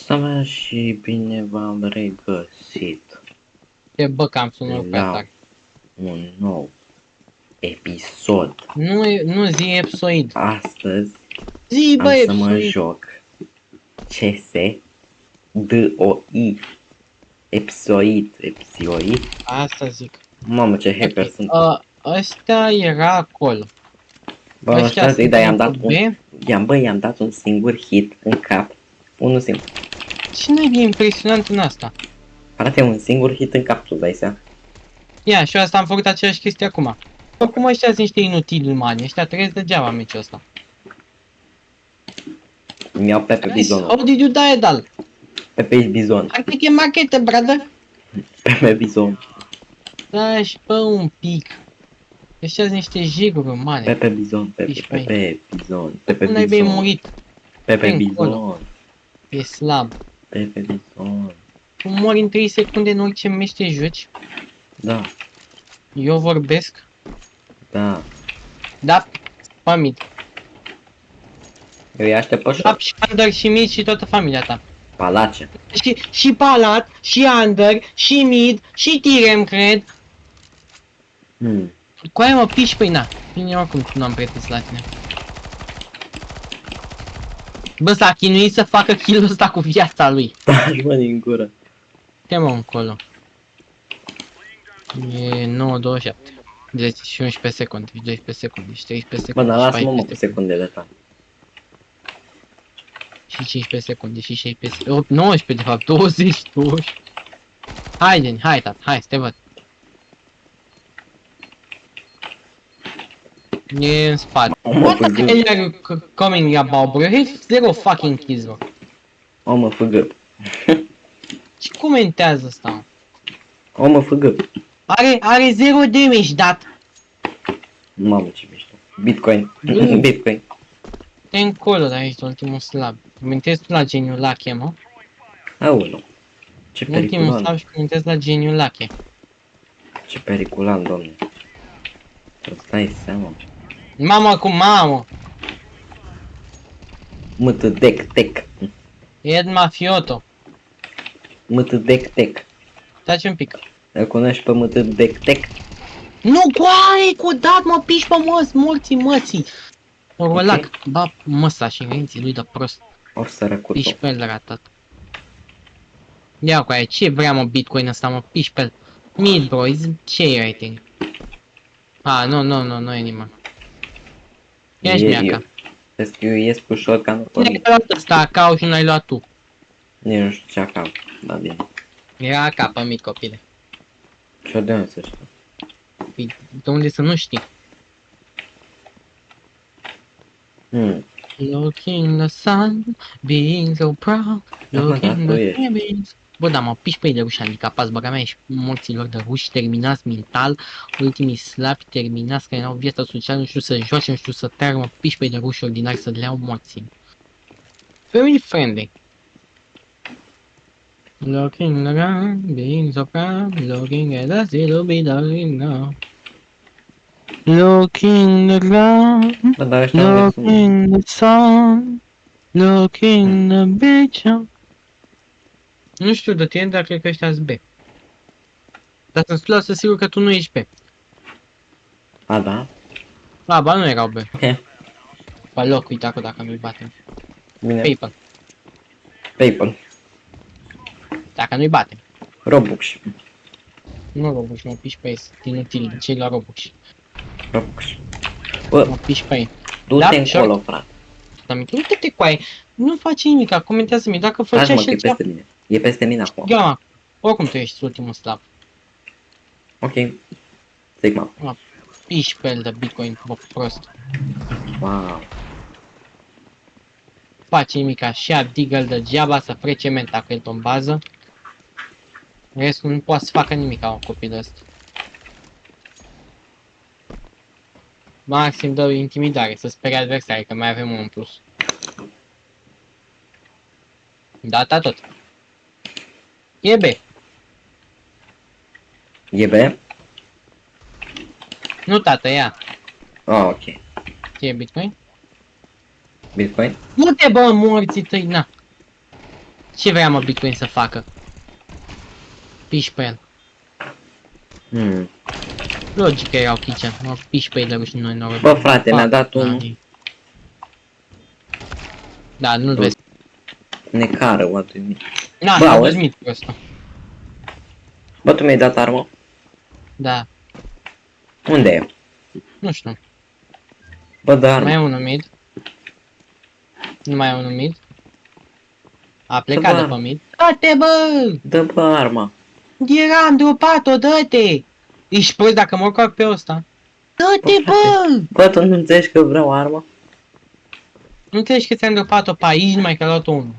Sama și bine v-am regăsit Ce bă, că am sunat prea la tare. un nou episod. Nu zi episoid. Astăzi Zi bă am să mă episoid. joc CS-DOI. Episoid. Asta zic. Mamă, ce hacker sunt. Ăsta era acolo. Bă, Ăștia ăștia, dar i-am dat B. un singur hit în cap. Unul singur. Ce n-ai de impresionant în asta? Frate, un singur hit în cap, tu dai seama? Ia, și asta am făcut aceeași chestie acum. Acum ăștia sunt niște inutili umani. Ăștia trăiesc degeaba meciul ăsta. Mi-au Pepe Bizonul. How did you die, Dal? Pepe Bizon. I think e machete, brother. Pepe Bizon. Stai-și bă un pic. Ăștia sunt niște jiguri umane. Pepe Bizon. Pepe Bizon. Pepe Cum n-ai Bizon. murit? Pepe Pe încolo. Bizon. E slab. Pepe Bizon. Tu mori în 3 secunde în orice meci te joci. Da, Eu vorbesc. da. Da, familie. Eu îi aștept pe Da, short. și Under și Mid și toată familia ta. Palace. Și Palat, și Under, și Mid, și Tirem, cred. Cu aia mă piși pe na. Bine, oricum nu am pretins la tine. Bă, s-a chinuit să facă kill-ul ăsta cu viața lui. Taci mă din gură. Te mă încolo. E 9:27. Deci și 11 secunde, și 12 secunde, și 13 Bă, secunde, dar și lasă-mă 14 cu secundele tale. și 15 secunde, și 16 secunde, 19 de fapt, 20. Hai, tata, hai să te văd. E în spate. Mă, What the făgă. hell are you coming about, bro? You have zero fucking kills, bro. O, mă, făgă. Ce comentează ăsta? O, mă, făgă. Are 0 damage dat. Mamă, ce mișto. Bitcoin. Bitcoin. Te încolo, dar ești ultimul slab. Comentezi tu la geniul Lache, mă? Aoleu. Ce Ultimul periculant. slab și comentezi la geniul Lache. Ce periculant, domne. Îți dai seama. Mamă cu mamă! Mătădec-tec. Ed Mafioto. Mătădec-tec. Taci un pic. Îl cunoști pe Mătădec-tec? Nu, coare, cu dat, mă piși pe morții mății. Orolac, Ok. ba măsa și invenții lui de prost. O sărăcut. Piși pe el ratat. Ia cu aia, ce vrea mă Bitcoin ăsta, mă piși pe el. Mid, bro, ce e rating? Nu e nimeni. Ia-și miaca. Vezi că eu ies cu shotgun-ul pe Cine mine. ai luat ăsta acau și nu l-ai luat tu? Nici nu știu ce acam. Da, bine. Era AK pe mid, copile. Și-o de unde să știu? Păi, de unde să nu știi? Looking the sun, being so proud, looking tu the ești. heavens. Bă, da, mă piși pe ei de ruși handicapați, băga mea și morților de ruși, terminați mental, ultimii slabi, terminați, care n-au viața socială, nu știu să joace, nu știu să teară, mă piși pe ei de ruși ordinari să le iau morții. Family friendly. Looking around, being so proud, looking at us, it'll be darling now. Looking around, Bă, dar ăștia unde sunt? looking the sun, looking the beach. Nu știu de tine, dar cred că ăștia sunt B. Dar sunt sigur că tu nu ești B. A, da? Ba nu erau B. Ok. Ba loc, uite acolo dacă nu-i batem. Bine. PayPal. PayPal. Dacă nu-i batem. Robux. Nu Robux, mă piși pe ei, sunt inutili, cei la Robux. Robux. Bă, Mă piși pe ei. du-te Da, încolo, frate. Uite-te cu aia, nu face nimic, comentează-mi, dacă Taci, făcea mă, și că e el ceva. peste mine. E peste mine acum. Gama, oricum tu ești ultimul slab. Ok. Sigma. Piși pe el de Bitcoin, bă, prost. Wow. Face nimic așa, Deagle degeaba să frece menta cu el în bază. Restul nu poate să facă nimic ca un copil ăsta. Maxim dă intimidare, să sperie adversarii, că mai avem unul în plus. Data tot. E B. E B? Nu tată, ia. Oh, ok. Ce e Bitcoin? Bitcoin? Nu te bă morții tăi, na. Ce vrea mă Bitcoin să facă? Piși pe el. Logic că erau kitchen. Mă piși pe el de ruși noi noroc. Bă, frate, mi-a dat unul. Da, nu-l vezi. Necară, what do you mean? Na, Bă, s-a auzi? văzut cu ăsta. Bă, tu mi-ai dat armă? Da, Unde e? nu știu. Bă, da Mai e armă. unul mid. Nu mai e unul mid. A plecat Bă. de pe mid. Dă-te, bă! Dă, bă, arma. Eram dropat-o, dă-te! Ești prost dacă mă cac pe ăsta. Dă-te, Bă, bă! Bă, tu nu înțelegi că vreau armă? Nu înțelegi că ți-am dropat-o pe aici, numai că a luat unul.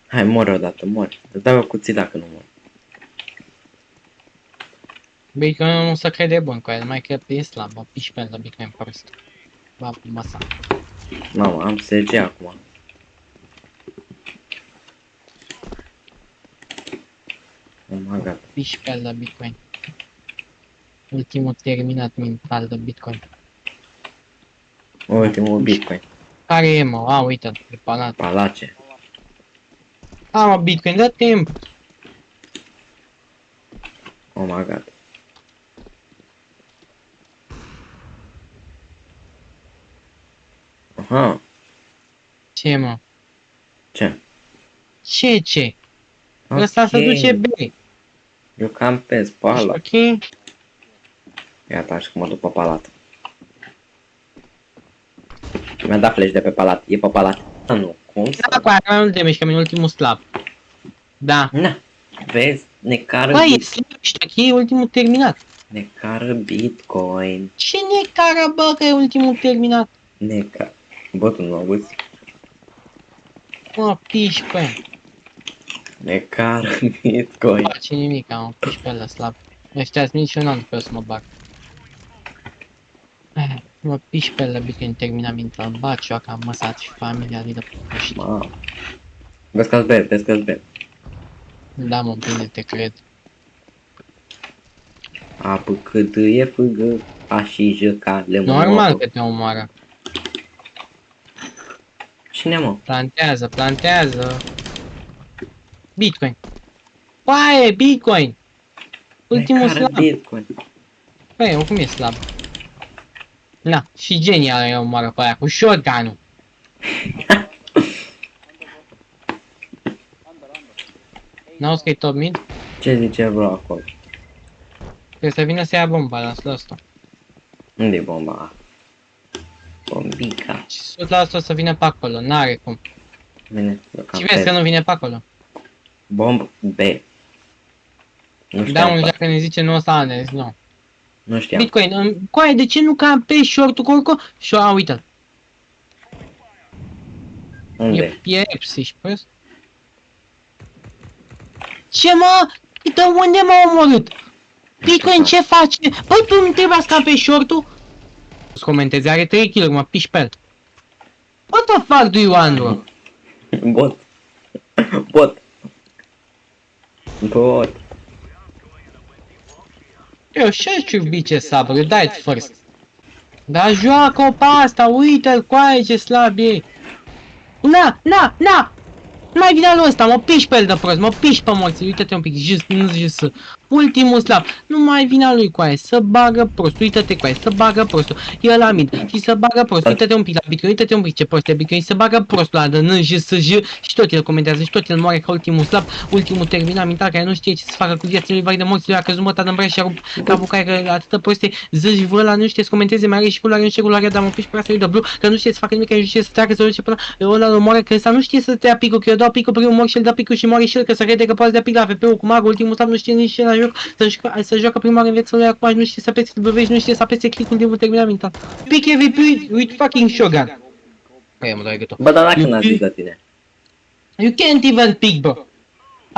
Hai, mori odată, mori. Îți dau eu cuțit dacă nu mori. Bitcoin nu se crede bun cu el, mai că e slab, bă, piși pe el de Bitcoin prost. Ba, masa. Mamă, am SG acum. Oh my god. Piși pe el de Bitcoin. Ultimul terminat mental de Bitcoin. Ultimul Bitcoin. Care e, mă? A, uite-l, preparat. Palace. A, mă, Bitcoin, dă timp. Oh my god. Aha. Ce, mă? Ce? Ce? Ăsta se duce B. Eu cam pe Ești spală. ok? Iată, așa că mă duc pe palat. Mi-a dat flash de pe palat. E pe palat. Nu, cum Da, să... cu aia nu te mișcă, în ultimul slab. Da. Na. Vezi? Necară, Băi, e slab, ești ok, e ultimul terminat. necară Bitcoin. Ce necară, bă, că e ultimul terminat? Necară. Bă, tu nu auzi? Mă, piși pe. Necară Bitcoin. Nu face nimic, am piși pe ăla slab. Ăștia-s nici eu n-am pe să mă bag. Mă piși pe ăla Bitcoin terminat mental. Baci eu, că am măsat și familia lui de puști. Mamă. Vezi că-ți beri, vezi că-ți beri. Da, mă, bine, te cred. Apă cât e fâgă, a și jăca, le Normal că te omoară. Cine, mă? Plantează. Bitcoin. Paie, Bitcoin! Ultimul Necară slab. Bitcoin. Păi, oricum e slab. Na, și genial e omoară pe aia cu shotgun-ul. N-auzi că e top mid? Ce zice bro acolo? Trebuie să vină să ia bomba, lasă asta. Unde e bomba? Bombica. Și 100% o să vină pe acolo, n-are cum. Bine, eu cam Și vezi că pe nu vine pe acolo. bomb B. Nu Da, știam, un pa. dacă ne zice nu o să ales, nu. Nu știam. Bitcoin, coaie, de ce nu cam pe short-ul corco? Și a, uite-l. Unde? E Eps, ești prost? Ce mă? De unde m-a omorât? Bitcoin ce face? Bă, tu nu trebuia să cam pe short-ul? Să comentezi, are 3 kg, mă piși pe el. What the fuck do you want, bro? Bot. Bot. Bot. Eu știu bice sabră, dai first. Dar joacă-o pe asta, uite-l, coaie ce slab e. Na! Nu mai vine lui ăsta, mă piși pe el de prost, mă piși pe morții, uite-te un pic, nu just, ultimul slab, nu mai vine lui coaie, să bagă prost, uite-te coaie, să bagă prostul, e la mid, și să bagă prost, uite-te un pic la Bitcoin, uite-te un pic ce prost e Bitcoin, să bagă prostul ăla de NJ, și tot el comentează, și tot el moare ca ultimul slab, ultimul terminat mental care nu știe ce să facă cu viața lui, vai de morții lui, a căzut măta de îmbrăș și a rupt capul care că atâtă proste, zâși vă ăla, nu știe să comenteze, mai are și culoare, nu știe culoare, dar mă piși pe asta lui de blue, că nu știe să facă nimic, că nu știe să treacă, să duce până ăla îl moare, că ăsta nu știe să te ia picul, că eu dau picul primul mor și el dă picul și moare și el, că să crede că poate să dea pic la FP-ul cu magul, ultimul slab nu știe nici ce la joc, să joacă prima oară în viața lui acum, nu știe să apese W și nu știe să apese click ultimul terminat mental. Pick EVP with fucking shotgun. Păi, mă doare gâtul. Bă, dar dacă n-a zis de tine. You can't even pick, bro.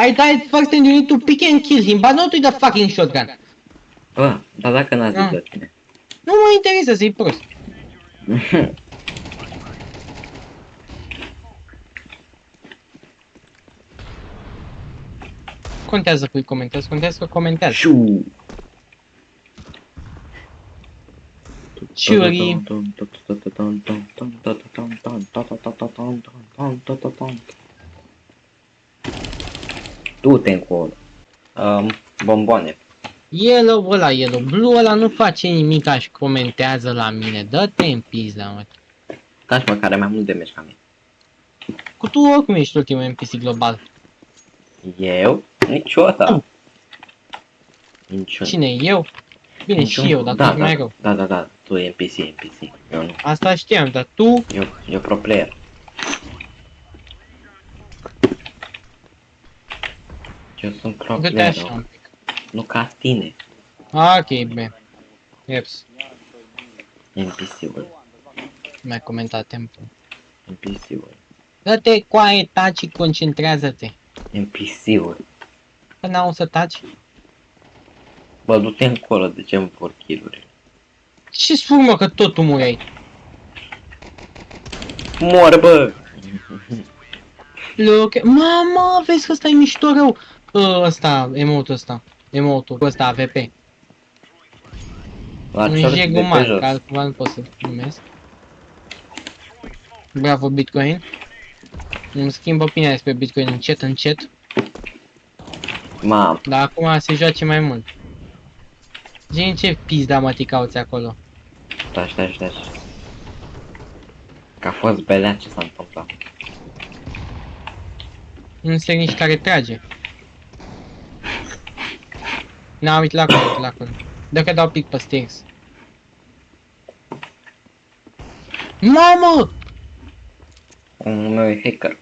I died first and you need to pick and kill him, but not with the fucking shotgun. Bă, dar dacă n-a zis de tine. Nu mă interesează, să-i prost. Contează cui comentează, contează că comentează. Șu. Shuri. Du-te încolo. Bomboane. Yellow ăla, yellow. Blue ăla nu face nimic și comentează la mine. Dă-te în pizda, mă. Taci mă, care mai mult damage ca mine. Cu tu oricum ești ultimul NPC global. Eu? Niciodată. Niciun. Cine, eu? Bine, Niciun. și eu, dar tu ești mai rău. Da. Tu e NPC. Eu nu. Asta știam, dar tu... Eu pro player. Eu sunt pro Gâte player. așa un pic. Nu ca tine. Ok, bine. Yeps. NPC-ul. Mi-a comentat timpul. NPC-ul. Dă-te coaie, taci, concentrează-te. NPC-ul. Că n-au să taci. Bă, du-te încolo, de ce îmi vor kill-uri? Ce-ți spun, mă, că tot tu mureai? Mor, bă! Look, mama, vezi că ăsta e mișto rău. Ăsta, emotul ăsta. Emotul ăsta, AVP. La Un ciorci de jeg pe mare, jos. că altcumva nu pot să numesc. Bravo, Bitcoin. Îmi schimb opinia despre Bitcoin încet. Mam, Dar acum se joace mai mult. Gen ce pizda mă te cauți acolo? stai. Că a fost belea ce s-a întâmplat. Nu înțeleg nici care trage. Na, uite la acolo. Dacă dau pic pe stairs. Mamă! Un meu e hacker.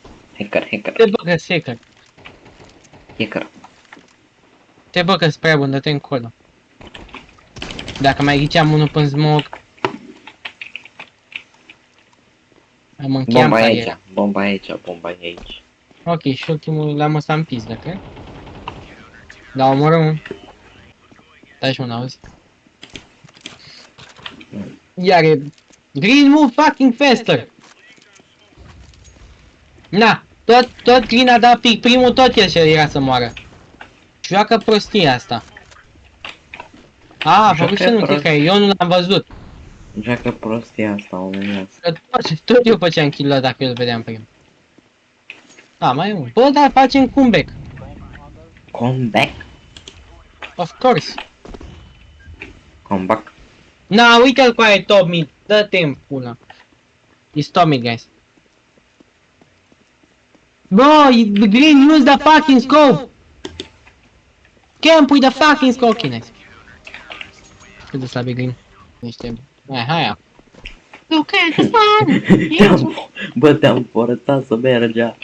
Te băgă hacker. Te băgă spre bun, dă-te încolo. Dacă mai ghiceam unul până smoke. Am încheiat cariera. Bomba e aici. Ok, și ultimul l-am ăsta în pizdă, cred. Da, omorăm. Stai și mă, n-auzi. Iar e... Green, move fucking faster! Na, tot Green a dat pic, primul tot el și era să moară. Joacă prostia asta. A făcut și nu că eu nu l-am văzut. Joacă prostia asta, oamenii. Tot eu făceam kill-ul dacă eu îl vedeam prim. Da, mai e un. Bă, dar facem comeback. Comeback? Of course. Comeback? Na, uite-l cu aia top mid. Dă-te în pula. It's top mid, guys. Bro, Green, use the fucking scope! Camp with the fucking scope! Ok, nice. Cât de slab e Green? Niște... Hai. Look at the sun! Bă, te-am forțat să mergea.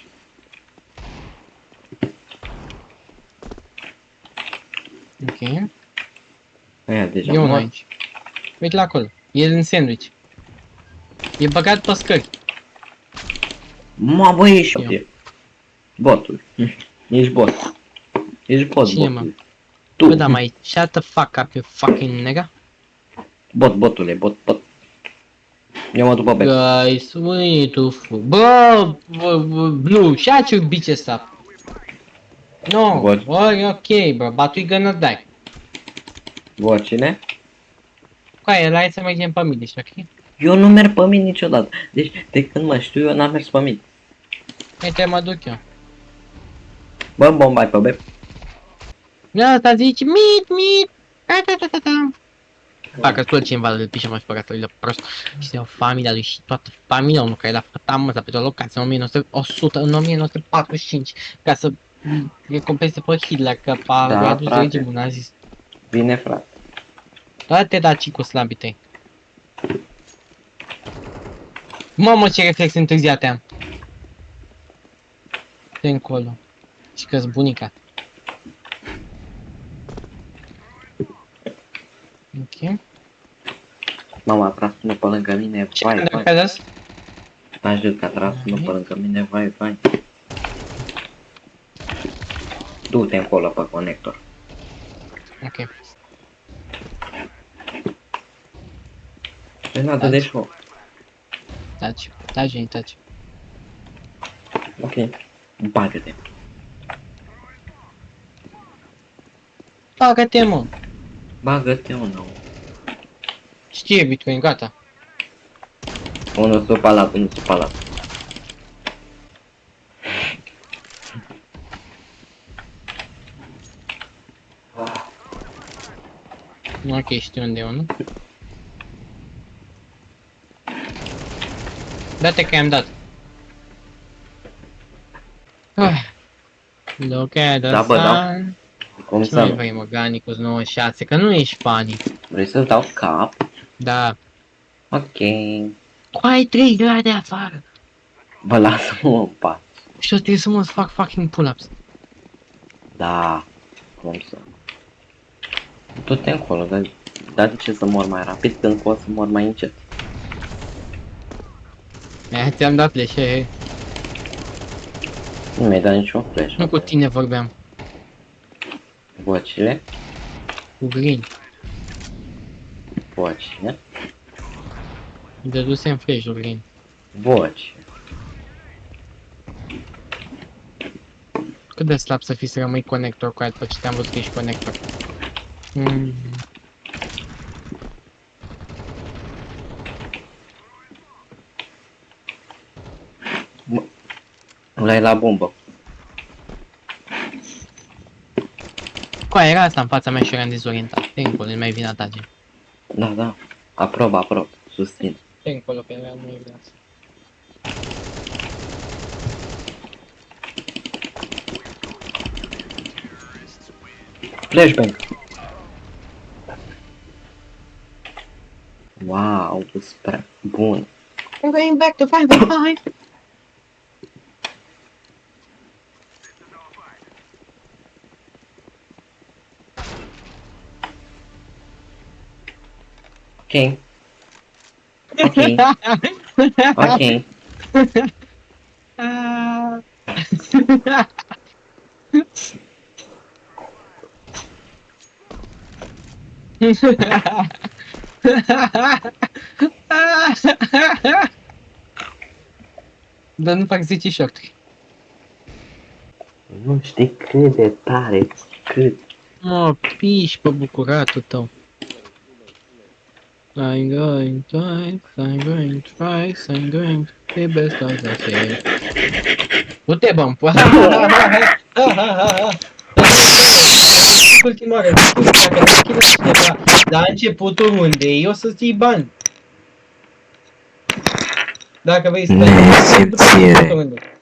Ok. Aia deja E unul mor. aici. Uite la acolo. E în sandwich. E băgat pe scări. Mă, bă, ești botul. Ești bot. Ești bot, Cine, mă? botul. Tu. Bă, da, mai shut the fuck up, you fucking nigga. Botule, bot. Eu mă după B. Guys, we need to bă, Blue, shut your bitches up. No, What? well, okay, bro, but we gonna die. Bă, cine? Hai, hai să mergem pe mine, ok? Eu nu merg pe mine niciodată. Deci, de când mă știu, eu n-am mers pe mine. Uite, mă duc eu. Bă, bomba pe B. Asta zici, mit, ta. Facă tot cineva îl pișe mă spărătorile prost. Și se iau familia lui și toată familia unul care l-a făcut amăza pe o locație în 1945 ca să recompense pe Hitler că a adus frate. regimul nazist. Bine, frate. Toate daci cu slabii tăi. Mamă, ce reflex întârziate am. De încolo. Și că-s bunica. Ok. Mama a tras unul pe lângă mine, Ce vai. credeți? N-aș zis că a tras unul pe lângă mine, vai. Du-te încolo pe conector. Ok. Păi n-a de show. Taci. Ok. Bagă-te. Bagă-te, mă. Bagă-te, mă, nou. Știe Bitcoin, gata. Unul sub palat, unul sub palat. Ok, știu unde e unul. Date că i-am dat. Look at the Da, bă, da. sun. Cum Ce să mai nu? vrei, mă, Ganicus 96, că nu ești funny. Vrei să-ți dau cap? Da. Ok. Cu ai 3 grade afară. Bă, lasă-mă în pace. Și eu trebuie să mă fac fucking pull-ups. Da. Cum să? Du-te încolo, dar de ce să mor mai rapid când pot să mor mai încet? Ți-am dat leșe. Nu mi-ai dat niciun flash. Nu cu tine vorbeam. Vocile? Cu Green. Vocile? Dăduse în flash-ul Green. Voci. Cât de slab să fii să rămâi conector cu aia după ce te-am văzut că ești conector. Ăla e la bombă. Cu aia era asta în fața mea și eram dezorientat. Te încolo, nu mai vine atace. Da, da. Aprob. Susțin. Te încolo, că era nu-i vrea să. Flashbang. Wow, spre bun. I'm going back to 5v5. Ok. Ok. Ok. Dar nu fac 10 short. Nu știi cât de tare, cât. Mă, piși pe bucuratul tău. I'm going twice, I'm going thrice, I'm going to be best of the day. Du-te, bă, în poate. Ultima oară, dacă nu schimbi cineva la începutul rundei, o să-ți iei bani. Dacă vrei să dai Nesimțire. începutul rundei.